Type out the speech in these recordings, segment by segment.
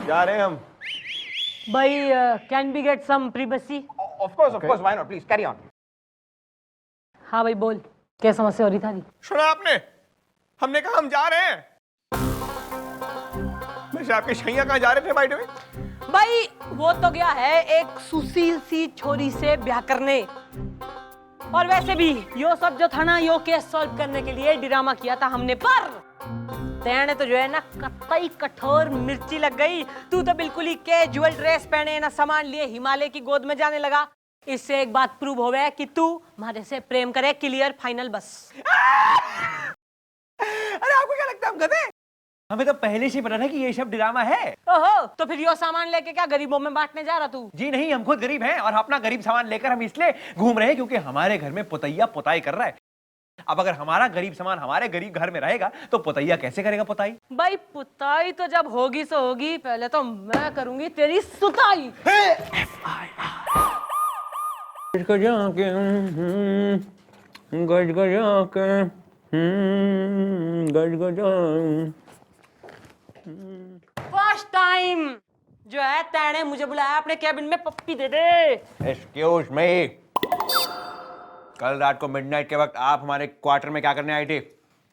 जा रहे हैं हम। भाई can be get some privacy? Of course, why not, please carry on. हाँ भाई बोल, क्या समस्या हो रही था? सुना आपने? हमने कहा हम जा रहे हैं। वैसे आपके शैया कहाँ जा रहे थे बाय द वे? भाई वो तो गया है एक सुशील सी छोरी से ब्याह करने, और वैसे भी यो सब जो था ना, यो केस सॉल्व करने के लिए ड्रामा किया था हमने, पर तेने तो जो है ना कतई कठोर मिर्ची लग गई। तू तो बिल्कुल ही कैजुअल ड्रेस पहने ना सामान लिए हिमालय की गोद में जाने लगा। इससे एक बात प्रूव हो गया कि तू हमारे से प्रेम करे, क्लियर फाइनल बस। अरे आपको क्या लगता है हम गधे? हमें तो पहले से पता था कि ये सब ड्रामा है। ओहो, तो फिर यो सामान लेके क्या गरीबों में बांटने जा रहा तू? जी नहीं, हम खुद गरीब हैं और अपना गरीब सामान लेकर हम इसलिए घूम रहे हैं क्योंकि हमारे घर में पुतैया पुताई कर रहा है। अब अगर हमारा गरीब सामान हमारे गरीब घर में रहेगा तो पुतैया कैसे करेगा पुताई? भाई पुताई तो जब होगी सो होगी, पहले तो मैं करूंगी तेरी सुताई। फर्स्ट टाइम जो है तेने मुझे बुलाया अपने कैबिन में, पप्पी दे दे। एक्सक्यूज मी, कल रात को मिडनाइट के वक्त आप हमारे क्वार्टर में क्या करने आई थी?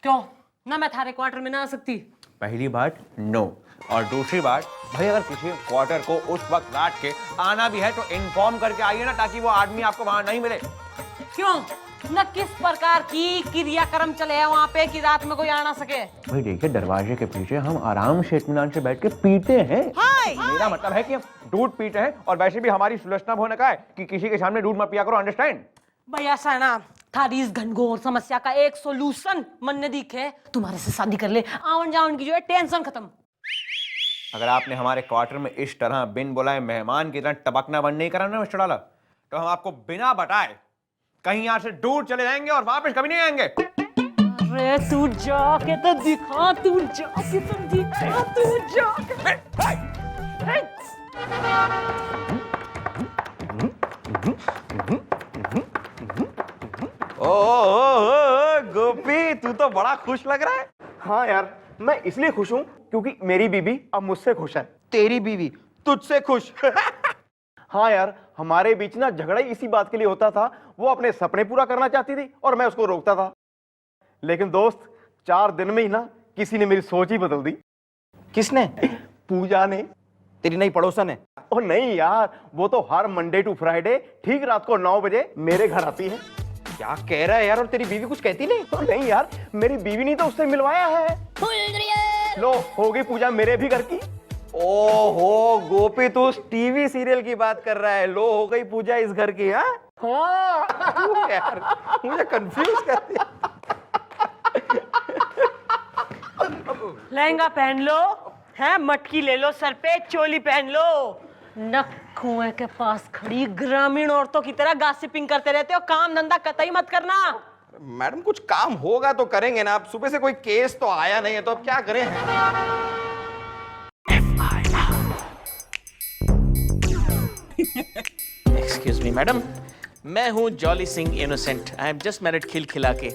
क्यों ना मैं थारे क्वार्टर में ना आ सकती? पहली बात नो, और दूसरी बात भाई अगर किसी क्वार्टर को उस वक्त रात के आना भी है तो इन्फॉर्म करके आइए ना, ताकि वो आदमी आपको वहां नहीं मिले। क्यों न किस प्रकार की क्रियाक्रम चले हैं वहाँ पे कि रात में कोई आ ना सके? भाई देखिए, दरवाजे के पीछे हम आराम से इत्मीनान से बैठ के पीते हैं। मेरा मतलब है कि हम दूध पीते हैं, और वैसे भी हमारी सुलझना होने का है कि किसी के सामने दूध मत पिया करो, अंडरस्टैंड? भाई ऐसा है ना, थारी इस घनघोर समस्या का एक सॉल्यूशन मन ने दिखे, तुम्हारे से शादी कर ले, आवन जावन की जो है टेंशन खत्म। अगर आपने हमारे क्वार्टर में इस तरह बिन बुलाए मेहमान की तरह टपकना बंद नहीं करा ना मिस्टर डाला, तो हम आपको बिना बताए कहीं यहाँ से दूर चले जाएंगे और वापस कभी नहीं आएंगे। अरे तू जाके तो दिखा, तू जाके तो दिखा, तू जाके। ओ गोपी, तू तो बड़ा खुश लग रहा है। हाँ यार, मैं इसलिए खुश हूँ क्योंकि मेरी बीवी अब मुझसे खुश है। तेरी बीवी तुझसे खुश। हाँ यार, हमारे बीच ना झगड़ा ही इसी बात के लिए होता था। वो अपने सपने पूरा करना चाहती थी और मैं उसको रोकता था, लेकिन दोस्त 4 दिन में ही ना किसी ने मेरी सोच ही बदल दी। किसने? पूजा ने। तेरी नई पड़ोसन है? ओ नहीं यार, वो तो हर मंडे टू फ्राइडे ठीक रात को 9 बजे मेरे घर आती है। क्या कह रहा है यार? और तेरी बीवी कुछ कहती नहीं? तो नहीं यार, मेरी बीवी ने तो उससे मिलवाया है। लो, हो गई पूजा मेरे भी घर की। ओहो गोपी, तू टीवी सीरियल की बात कर रहा है। लो, हो गई पूजा इस घर की? हाँ यार, मुझे कंफ्यूज कर दिया। लहंगा पहन लो, है मटकी ले लो, सर पे चोली पहन लो, नक कुएं के पास खड़ी ग्रामीण औरतों की तरह गॉसिपिंग करते रहते हो। काम धंधा कतई मत करना। मैडम, कुछ काम होगा तो करेंगे ना। आप सुबह से कोई केस तो आया नहीं है, तो अब क्या करें? एक्सक्यूज मी मैडम, मैं हूँ Jolly Singh innocent. I am just married खिलखिला के।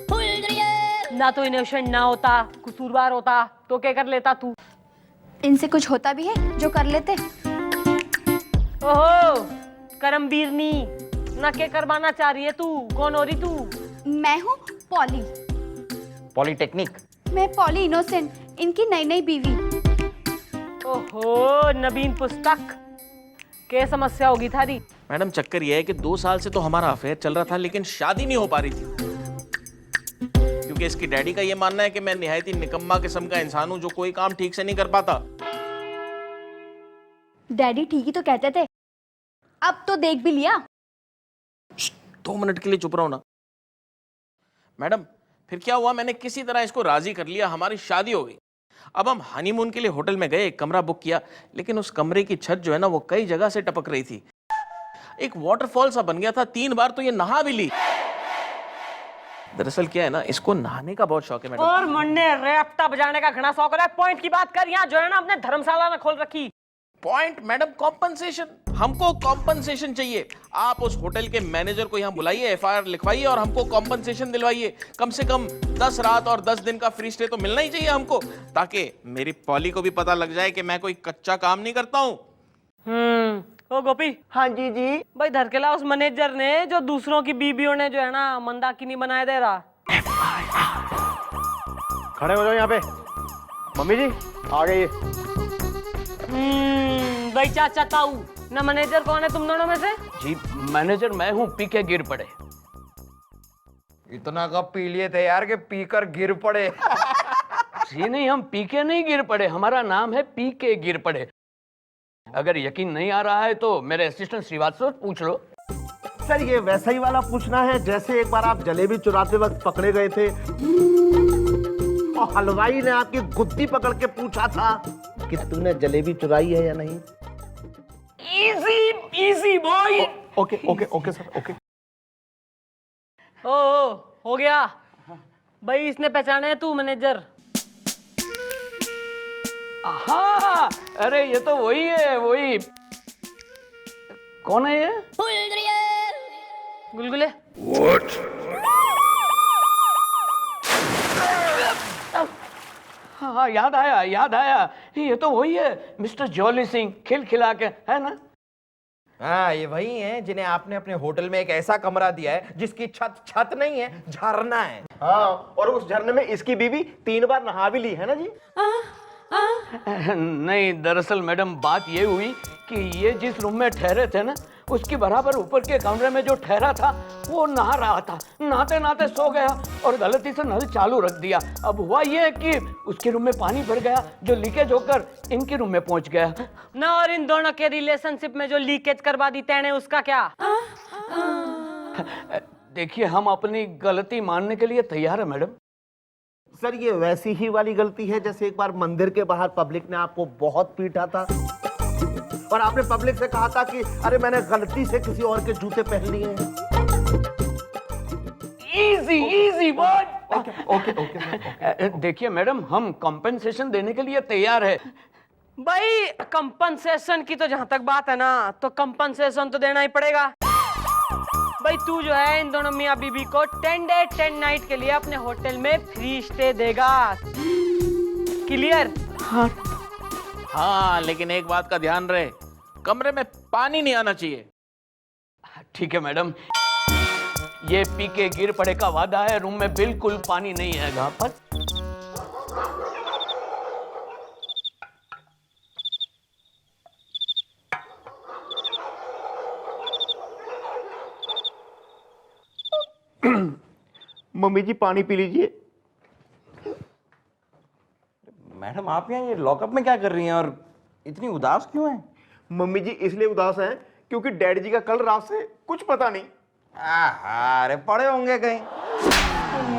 ना तो इनोसेंट ना होता, कसूरवार होता तो क्या कर लेता तू? इनसे कुछ होता भी है जो कर लेते? ओहो, करमबीरनी ना के करवाना चाह रही है तू? कौन हो रही तू? मैं हूँ पॉली। पॉलीटेक्निक? मैं पॉली इनोसेंट, इनकी नई नई बीवी। ओहो, नवीन पुस्तक, क्या समस्या होगी थारी? मैडम, चक्कर यह है कि 2 साल से तो हमारा अफेयर चल रहा था, लेकिन शादी नहीं हो पा रही थी, क्योंकि इसकी डैडी का यह मानना है कि मैं निहायत ही निकम्मा किस्म का इंसान हूं जो कोई काम ठीक से नहीं कर पाता। डैडी ठीक ही तो कहते थे, अब तो देख भी लिया। 2 मिनट के लिए चुप रहो ना। मैडम, फिर क्या हुआ? मैंने किसी तरह इसको राजी कर लिया, हमारी शादी हो गई। अब हम हनीमून के लिए होटल में गए, एक कमरा बुक किया, लेकिन उस कमरे की छत जो है ना, वो कई जगह से टपक रही थी। एक वाटरफॉल सा बन गया था। 3 बार तो ये नहा भी ली। दरअसल क्या है ना, इसको नहाने का बहुत शौक है मैडम। और मुन्ने रैप्टा बजाने का घना शौक है। पॉइंट की बात कर, यहाँ जो है ना अपने धर्मशाला में खोल रखी। Point madam, compensation. हमको कॉम्पनसेशन चाहिए। आप उस होटल के मैनेजर को यहाँ बुलाइए, एफआईआर लिखवाइए और हमको कॉम्पनसेशन दिलवाइए। कम से कम 10 रात और 10 दिन का फ्री स्टे तो मिलना ही चाहिए हमको, ताकि मेरी पॉली को भी पता लग जाए कि मैं कोई कच्चा काम नहीं करता हूँ। ओ गोपी, हाँ जी जी। भाई धरकेला उस मैनेजर ने जो दूसरों की बीबियों ने जो है ना मंदाकिनी बनाए दे रहा। खड़े हो जाओ यहाँ पे। मम्मी जी आ गई। भाई चाचा ताऊ ना, मैनेजर कौन है तुम दोनों में से? जी मैनेजर मैं हूँ, पी के गिर पड़े। इतना कब पी लिए थे यार कि पीकर गिर पड़े? जी नहीं, हम पी के नहीं गिर पड़े, हमारा नाम है पी के गिर पड़े। अगर यकीन नहीं आ रहा है तो मेरे असिस्टेंट श्रीवास्तव पूछ लो। सर ये वैसा ही वाला पूछना है जैसे एक बार आप जलेबी चुराते वक्त पकड़े गए थे और हलवाई ने आपकी गुद्दी पकड़ के पूछा था कि तूने जलेबी चुराई है या नहीं। Easy easy boy. Okay okay okay sir okay. ओ हो गया भाई, इसने पहचाना है तू मैनेजर? हाँ, अरे ये तो वही है, वही। कौन है ये? गुलगुले। हाँ याद आया, याद आया, ये तो वही है मिस्टर जॉली सिंह, खिलखिला के, है ना? हाँ ये वही हैं जिन्हें आपने अपने होटल में एक ऐसा कमरा दिया है जिसकी छत छत नहीं है, झरना है। हाँ, और उस झरने में इसकी बीवी 3 बार नहा भी ली है ना जी। नहीं, दरअसल मैडम बात ये हुई कि ये जिस रूम में ठहरे थे ना, उसकी बराबर ऊपर के कमरे में जो ठहरा था वो नहा रहा था। नहाते नहाते सो गया और गलती से नल चालू रख दिया। अब हुआ ये कि उसके रूम में पानी भर गया जो लीकेज होकर इनके रूम में पहुंच गया ना। और इन दोनों के रिलेशनशिप में जो लीकेज करवा दी तेने, उसका क्या? देखिए, हम अपनी गलती मानने के लिए तैयार है मैडम। सर ये वैसी ही वाली गलती है जैसे एक बार मंदिर के बाहर पब्लिक ने आपको बहुत पीटा था और आपने पब्लिक से कहा था कि अरे मैंने गलती से किसी और के जूते पहन लिए हैं। Easy easy boy. Okay okay okay. देखिए मैडम, हम कॉम्पेंसेशन देने के लिए तैयार है। भाई कंपनसेशन की तो जहां तक बात है ना, तो कंपनसेशन तो देना ही पड़ेगा। भाई तू जो है इन दोनों मियां बीबी को 10 डे 10 नाइट के लिए अपने होटल में फ्री स्टे देगा। क्लियर? हाँ, लेकिन एक बात का ध्यान रहे, कमरे में पानी नहीं आना चाहिए। ठीक है मैडम, ये पी के गिर पड़े का वादा है, रूम में बिल्कुल पानी नहीं आएगा। पर मम्मी जी पानी पी लीजिए। मैडम आप यहाँ ये लॉकअप में क्या कर रही हैं और इतनी उदास क्यों हैं? मम्मी जी इसलिए उदास हैं क्योंकि डैडी जी का कल रात से कुछ पता नहीं। आहा, अरे पड़े होंगे कहीं,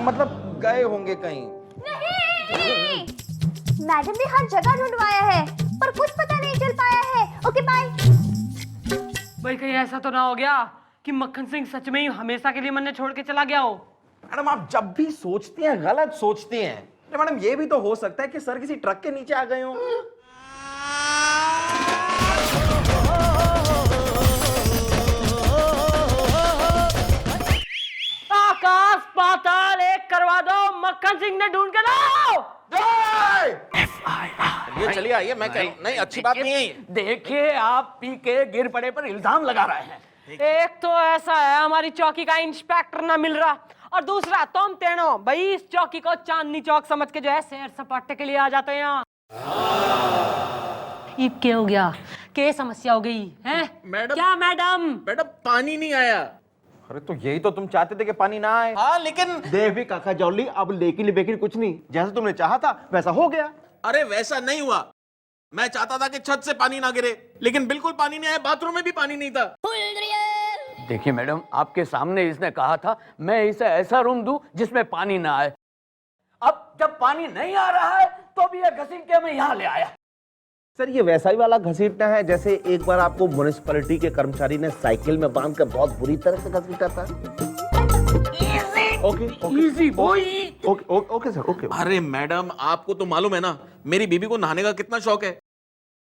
मतलब गए होंगे कहीं। नहीं, मैडम ने हर जगह ढूंढवाया है पर कुछ पता नहीं चल पाया है। Okay bye. भाई कहीं ऐसा तो ना हो गया कि मक्खन सिंह सच में ही हमेशा के लिए मन छोड़ के चला गया हो? मैडम आप जब भी सोचती हैं गलत सोचती हैं। अरे मैडम ये भी तो हो सकता है कि सर किसी ट्रक के नीचे आ गए हों। आकाश पाताल एक करवा दो, मक्खन सिंह ने ढूंढ के लाओ। ये चलिए आइए, मैं कह नहीं, अच्छी बात नहीं है ये। देखिए, आप पी के गिर पड़े पर इल्जाम लगा रहे हैं। एक तो ऐसा है हमारी चौकी का इंस्पेक्टर ना मिल रहा, और दूसरा तुम तीनों भाई इस चौकी को चांदनी चौक समझ के जो है सैर सपाटे के लिए आ जाते हैं यहाँ। ये क्या हो गया? क्या समस्या हो गई है? मैडम, क्या मैडम? मैडम पानी नहीं आया। अरे तो यही तो तुम चाहते थे कि पानी ना आए। हाँ लेकिन देख भी काका जॉली, अब लेकिन बेकिन कुछ नहीं, जैसा तुमने चाहा था वैसा हो गया। अरे वैसा नहीं हुआ। मैं चाहता था कि छत से पानी ना गिरे, लेकिन बिल्कुल पानी नहीं आया, बाथरूम में भी पानी नहीं था। देखिए मैडम, आपके सामने इसने कहा था मैं इसे ऐसा रूम दूं जिसमें पानी ना आए। अब जब पानी नहीं आ रहा है तो भी ये घसीट के मैं यहाँ ले आया। सर ये वैसा ही वाला घसीटना है जैसे एक बार आपको म्युनिसिपैलिटी के कर्मचारी ने साइकिल में बांध कर बहुत बुरी तरह से घसीटा था। Okay easy boy. Okay okay sir okay. अरे मैडम, आपको तो मालूम है ना मेरी बीबी को नहाने का कितना शौक है।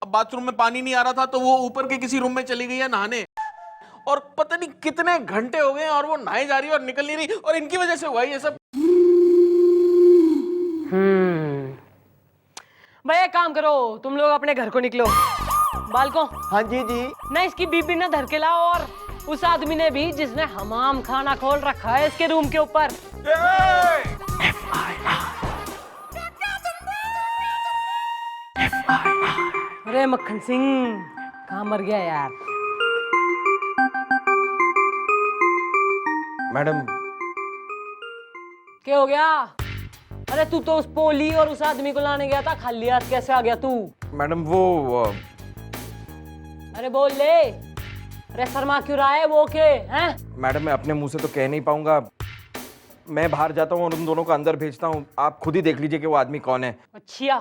अब बाथरूम में पानी नहीं आ रहा था तो वो ऊपर के किसी रूम में चली गई है नहाने, और पता नहीं कितने घंटे हो गए और वो नहाए जा रही है और निकल नहीं रही, और इनकी वजह से हुआ ये सब। भाई एक काम करो, तुम लोग अपने घर को निकलो। बालको, हाँ जी जी। ना इसकी बीबी ने धर के लाओ, और उस आदमी ने भी जिसने हमाम खाना खोल रखा है इसके रूम के ऊपर। अरे मक्खन सिंह कहाँ मर गया यार? मैडम क्या हो गया? अरे तू तो उस पोली और उस आदमी को लाने गया था, खाली हाथ कैसे आ गया तू? मैडम वो अरे बोल ले। अरे शर्मा क्यों रहा है वो के हैं? मैडम मैं अपने मुंह से तो कह नहीं पाऊंगा, मैं बाहर जाता हूँ और उन दोनों को अंदर भेजता हूँ, आप खुद ही देख लीजिए कि वो आदमी कौन है। अच्छा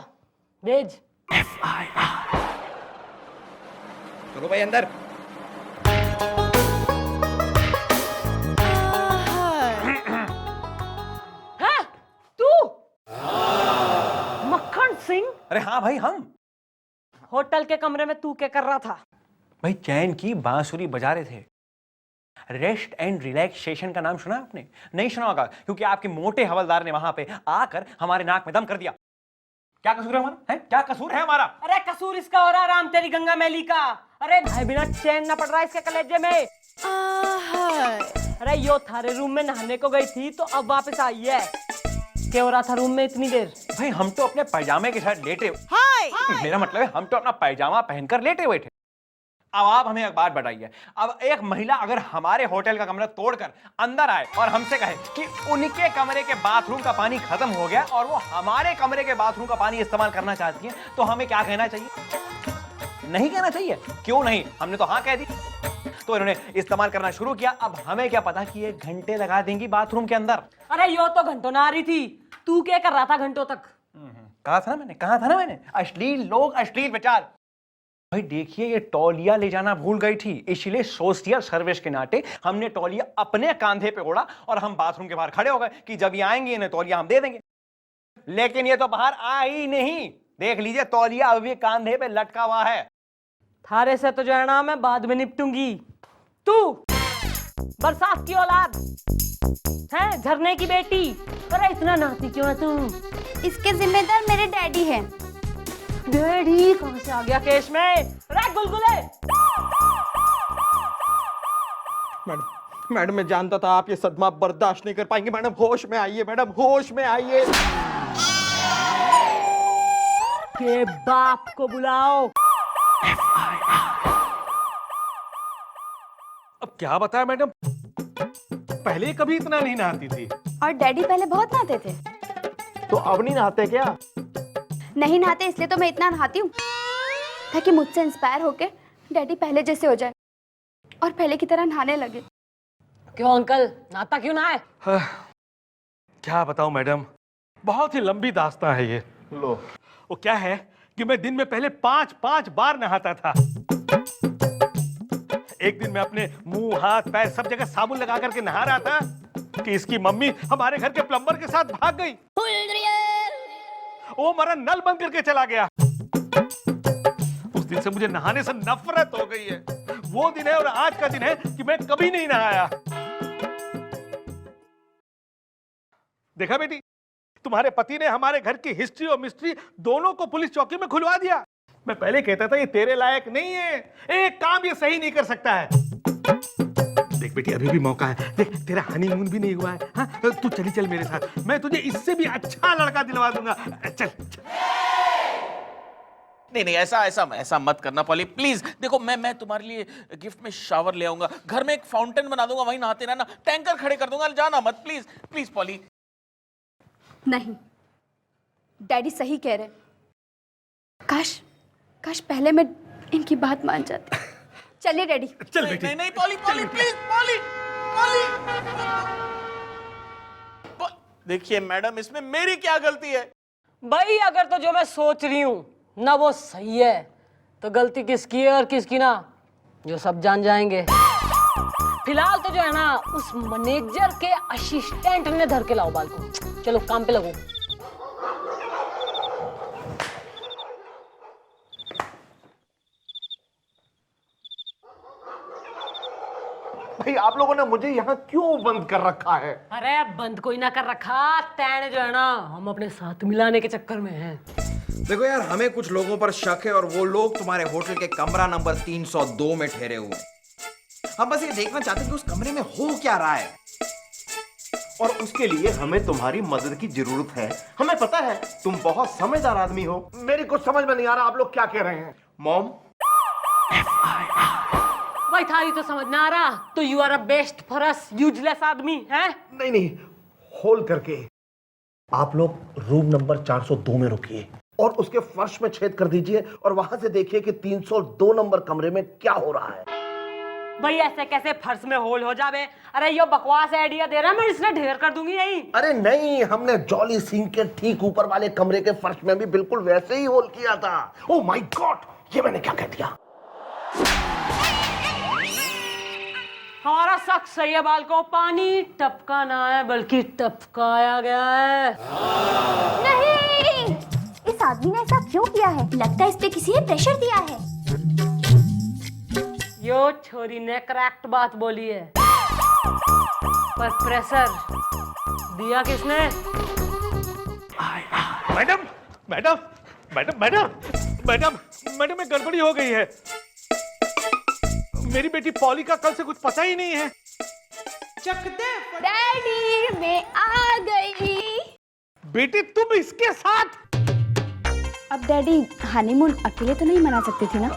भेज। चलो भाई अंदर। है तू मक्खन सिंह? अरे हाँ भाई हम। होटल के कमरे में तू क्या कर रहा था? भाई चैन की बांसुरी बजा रहे थे। रेस्ट एंड रिलैक्सेशन का नाम सुना आपने? नहीं सुना होगा, क्योंकि आपके मोटे हवलदार ने वहां पे आकर हमारे नाक में दम कर दिया। क्या कसूर है हमारा? है क्या कसूर है हमारा? अरे कसूर इसका हो रहा, राम तेरी गंगा मैली का। अरे भाई बिना चैन न पड़ रहा इसके कलेजे में। अरे यो थारे रूम में नहाने को गई थी तो अब वापस आई है। क्या हो रहा था रूम में इतनी देर? भाई हम तो अपने पैजामे के साथ लेटे। मेरा मतलब है हम तो अपना पैजामा पहनकर लेटे हुए थे। अब आप हमें एक बात बताइए, अब एक महिला अगर हमारे होटल का कमरा तोड़कर अंदर आए और हमसे कहे कि उनके कमरे के बाथरूम का पानी खत्म हो गया और वो हमारे कमरे के बाथरूम का पानी इस्तेमाल करना चाहती है, तो हमें क्या कहना चाहिए? नहीं कहना चाहिए। क्यों नहीं? हमने तो हाँ कह दी, तो इन्होंने इस्तेमाल करना शुरू किया। अब हमें क्या पता कि ये घंटे लगा देंगी बाथरूम के अंदर। अरे यो तो घंटों ना आ रही थी, तू क्या कर रहा था घंटों तक? कहा था ना मैंने अश्लील लोग अश्लील विचार। भाई देखिए ये तौलिया ले जाना भूल गई थी, इसलिए सोशल सर्विस के नाते हमने तौलिया अपने कांधे पे ओढ़ा और हम बाथरूम के बाहर खड़े हो गए कि जब ये आएंगे इन्हें तौलिया हम दे देंगे। लेकिन ये तो बाहर आ ही नहीं। देख लीजिए तौलिया अभी कांधे पे लटका हुआ है। थारे से तो जो है ना मैं बाद में निपटूंगी। तू बरसात की औलाद है, झरने की बेटी। अरे इतना नहाती क्यों है तू? इसके जिम्मेदार मेरे डैडी हैं। डैडी कहां से आ गया केस में? अरे गुलगुले। मैडम मैं जानता था आप ये सदमा बर्दाश्त नहीं कर पाएंगे। मैडम होश में आइए, मैडम होश में आइए। के बाप को बुलाओ। अब क्या बताया मैडम, पहले कभी इतना नहीं नहाती थी। और डैडी पहले बहुत नहाते थे। तो अब नहीं नहाते क्या? नहीं नहाते इसलिए तो मैं इतना नहाती हूँ, ताकि मुझसे इंस्पायर होके डैडी पहले जैसे हो जाए और पहले की तरह नहाने लगे। क्यों अंकल नहाता क्यों ना है? क्या बताऊं मैडम, बहुत ही लंबी दास्तां है ये। लो वो क्या है कि मैं दिन में पहले 5 बार नहाता था। एक दिन मैं अपने मुंह हाथ पैर सब जगह साबुन लगा करके नहा रहा था कि इसकी मम्मी हमारे घर के प्लम्बर के साथ भाग गई। वो हमारा नल बंद करके चला गया। उस दिन से मुझे नहाने से नफरत हो गई है। वो दिन है और आज का दिन है कि मैं कभी नहीं नहाया। देखा बेटी, तुम्हारे पति ने हमारे घर की हिस्ट्री और मिस्ट्री दोनों को पुलिस चौकी में खुलवा दिया। मैं पहले कहता था ये तेरे लायक नहीं है, एक काम ये सही नहीं कर सकता है। देख बेटी अभी भी मौका है, देख तेरा हनीमून भी नहीं हुआ है। हाँ? तू चली चल मेरे साथ, मैं तुझे इससे भी अच्छा लड़का दिलवा दूंगा। चल, चल। नहीं ऐसा मत करना पॉली प्लीज। देखो मैं तुम्हारे लिए गिफ्ट में शावर ले आऊंगा, घर में एक फाउंटेन बना दूंगा, वहीं नहाते रहना, टैंकर खड़े कर दूंगा, जाना मत प्लीज प्लीज पॉली। नहीं, डैडी सही कह रहे। काश पहले मैं इनकी बात मान जाती। चलिए डैडी। चल बेटी। नहीं पॉली प्लीज पॉली। देखिए मैडम इसमें मेरी क्या गलती है? भाई अगर तो जो मैं सोच रही हूँ ना वो सही है तो गलती किसकी है और किसकी ना जो सब जान जाएंगे। फिलहाल तो जो है ना उस मैनेजर के असिस्टेंट ने धर के लाओ बाल को। चलो काम पे लगो। भाई आप लोगों ने मुझे यहाँ क्यों बंद कर रखा है? अरे बंद कोई ना कर रखा, तैने जो है ना हम अपने साथ मिलाने के चक्कर में हैं। देखो यार, हमें कुछ लोगों पर शक है और वो लोग तुम्हारे होटल के कमरा नंबर 302 में ठहरे हुए हैं। हम बस ये देखना चाहते हैं कि उस कमरे में हो क्या रहा है, और उसके लिए हमें तुम्हारी मदद की जरूरत है। हमें पता है तुम बहुत समझदार आदमी हो। मेरी कुछ समझ में नहीं आ रहा आप लोग क्या कह रहे हैं। मॉम, भाई थारी तो समझ ना आ रहा, तो you are a best for us useless आदमी है। नहीं नहीं, होल्ड करके आप लोग रूम नंबर 402 में रुकिए और उसके फर्श में छेद कर दीजिए और वहां से देखिए कि 302 नंबर कमरे में क्या हो रहा है। भाई ऐसे कैसे फर्श में होल हो जावे? अरे ये बकवास आइडिया दे रहा, मैं इसने ढेर कर दूंगी यही। अरे नहीं, हमने जॉली सिंह के ठीक ऊपर वाले कमरे के फर्श में भी बिल्कुल वैसे ही होल किया था। ओह माय गॉड, ये मैंने क्या कह दिया? हमारा शक सही है, बाल को पानी टपका ना है बल्कि टपकाया गया है। नहीं, इस आदमी ने ऐसा क्यों किया है? लगता है इस पे किसी ने प्रेशर दिया है। यो छोरी ने करेक्ट बात बोली है, पर प्रेशर दिया किसने? Madam madam madam madam madam madam में गड़बड़ी हो गई है। मेरी बेटी पॉली का कल से कुछ पता ही नहीं है। डैडी मैं आ गई। बेटी तुम इसके साथ? अब डैडी हनीमून अकेले तो नहीं मना सकती थी ना?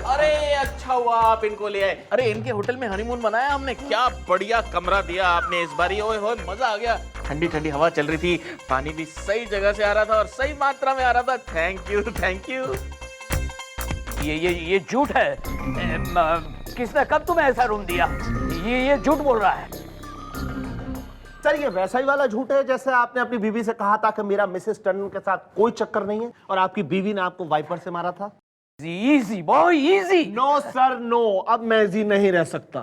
अरे अच्छा हुआ आप इनको ले आए। अरे इनके होटल में हनीमून मनाया हमने, क्या बढ़िया कमरा दिया आपने इस बारी। ओए होए मजा आ गया, ठंडी ठंडी हवा चल रही थी, पानी भी सही जगह से आ रहा था और सही मात्रा में आ रहा था। Thank you thank you. ये झूठ है। किसने कब तुम्हें ऐसा रूम दिया? ये झूठ बोल रहा है। सर ये वैसा ही वाला झूठ है जैसे आपने अपनी बीवी से कहा था कि मेरा मिसेस टंडन के साथ कोई चक्कर नहीं है और आपकी बीवी ने आपको वाइपर से मारा था। Easy boy easy. No sir no, अब मैं इजी नहीं रह सकता।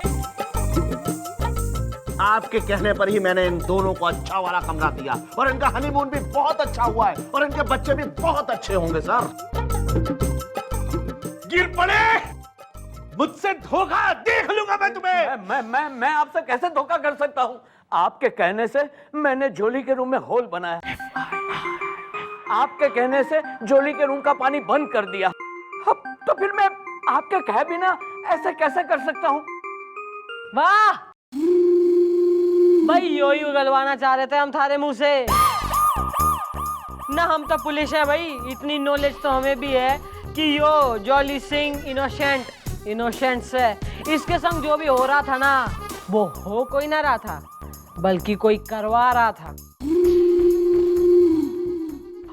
आपके कहने पर ही मैंने इन दोनों को अच्छा वाला कमरा दिया और इनका हनीमून भी बहुत अच्छा हुआ है और इनके बच्चे भी बहुत अच्छे होंगे। सर गिर पड़े, मुझसे धोखा देख लूंगा मैं तुम्हें। मैं आपसे कैसे धोखा कर सकता हूँ? आपके कहने से मैंने जोली के रूम में होल बनाया, आपके कहने से जोली के रूम का पानी बंद कर दिया। अब तो फिर मैं आपके कहे बिना ऐसे कैसे कर सकता हूँ? वाह भाई, यो ही उगलवाना चाह रहे थे हम थारे मुंह से ना। हम तो पुलिस है भाई, इतनी नॉलेज तो हमें भी है कि यो जॉली सिंह इनोसेंट है। इसके संग जो भी हो रहा था ना, वो हो कोई ना रहा था बल्कि कोई करवा रहा था,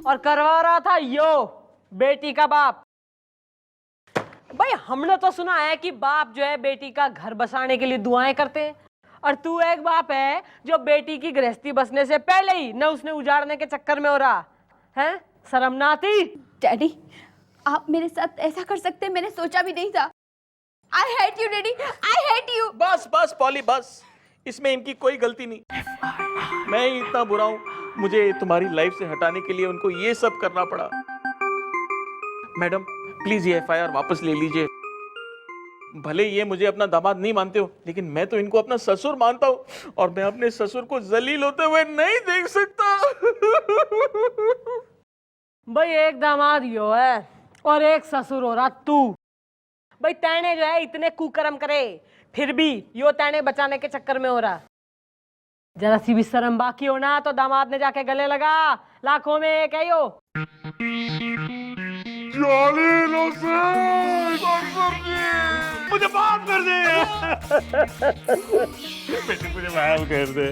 और करवा रहा था यो बेटी का बाप। भाई हमने तो सुना है कि बाप जो है बेटी का घर बसाने के लिए दुआएं करते हैं, और तू एक बाप है जो बेटी की गृहस्थी बसने से पहले ही न उसने उजाड़ने के चक्कर में हो रहा है। शर्म ना आती? डैडी आप मेरे साथ ऐसा कर सकते हैं, मैंने सोचा भी नहीं था। I hate you daddy, I hate you. बस बस पॉली बस, इसमें इनकी कोई गलती नहीं। मैं ही इतना बुरा हूं, मुझे तुम्हारी लाइफ से हटाने के लिए उनको ये सब करना पड़ा। मैडम प्लीज ये एफआईआर वापस ले लीजिए। भले ये मुझे अपना दामाद नहीं मानते हो, लेकिन मैं तो इनको अपना ससुर मानता हूँ और मैं अपने ससुर को जलील होते हुए नहीं देख सकता। भाई एक दामाद यो है और एक ससुर हो रहा तू। भाई तैने जो है इतने कुकर्म करे, फिर भी यो तैने बचाने के चक्कर में हो रहा। जरा सी भी शर्म बाकी हो ना तो दामाद ने जाके गले लगा, लाखों में एक है यो। मुझे माफ कर दे। बेटी मुझे माफ कर दे।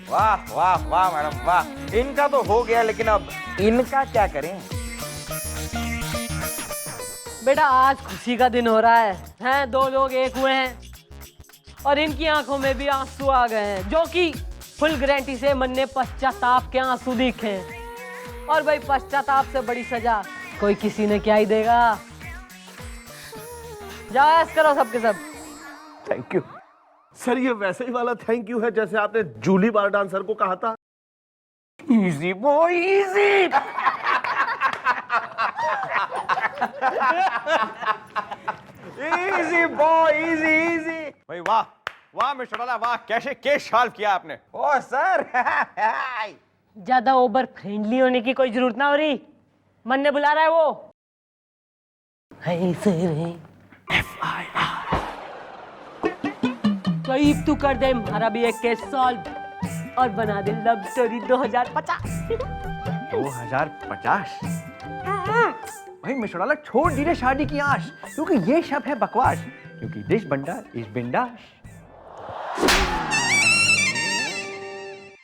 वाह वाह वाह मैडम वाह, इनका तो हो गया, लेकिन अब इनका क्या करें? बेटा आज खुशी का दिन हो रहा है, हैं? दो लोग एक हुए हैं और इनकी आंखों में भी आंसू आ गए हैं, जो कि फुल गारंटी से मन ने पश्चाताप के आंसू दिखे हैं। और भाई पश्चाताप से बड़ी सजा कोई किसी ने क्या ही देगा। जाओ ऐस करो सबके सब। थैंक यू सर, ये वैसे ही वाला थैंक यू है जैसे आपने जूली बार डांसर को कहा था। Easy boy easy. Easy boy, easy easy. भाई वाह वाह मिस्टर डाला, वाह कैसे केस सॉल्व किया आपने। ओ सर। ज्यादा ओवर फ्रेंडली होने की कोई जरूरत ना हो रही, मन ने बुला रहा है वो। करीब तू कर दे हमारा भी एक केस सॉल्व और बना दे लव स्टोरी 2050। 2050? भाई मिस्टर डाला छोड़ दीजिए शादी की आश, क्योंकि ये शब्द है बकवास, क्योंकि दिस बंडा इज बिंदास।